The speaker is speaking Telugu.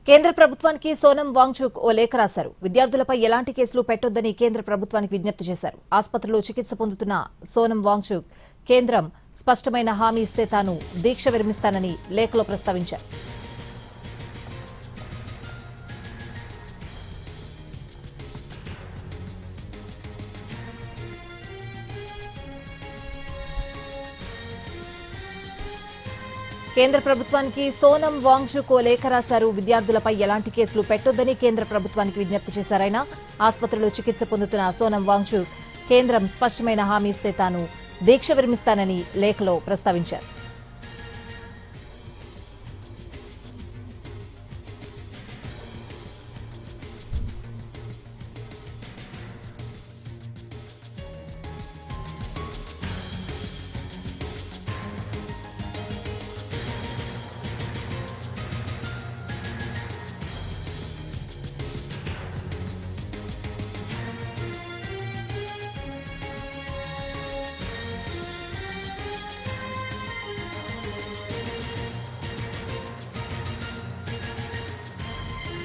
కేంద్ర ప్రభుత్వానికి సోనం వాంగ్చుక్ ఓ లేఖ రాశారు. విద్యార్థులపై ఎలాంటి కేసులు పెట్టొద్దని కేంద్ర ప్రభుత్వానికి విజ్ఞప్తి చేశారు. ఆసుపత్రిలో చికిత్స పొందుతున్న సోనం వాంగ్చుక్ కేంద్రం స్పష్టమైన హామీ ఇస్తే తాను దీక్ష విరమిస్తానని లేఖలో ప్రస్తావించారు. కేంద్ర ప్రభుత్వానికి సోనం వాంగ్చుక్ ఓ లేఖ రాశారు. విద్యార్థులపై ఎలాంటి కేసులు పెట్టొద్దని కేంద్ర ప్రభుత్వానికి విజ్ఞప్తి చేశారాయన. ఆసుపత్రిలో చికిత్స పొందుతున్న సోనం వాంగ్చుక్ కేంద్రం స్పష్టమైన హామీ ఇస్తే తాను దీక్ష విరమిస్తానని లేఖలో ప్రస్తావించారు.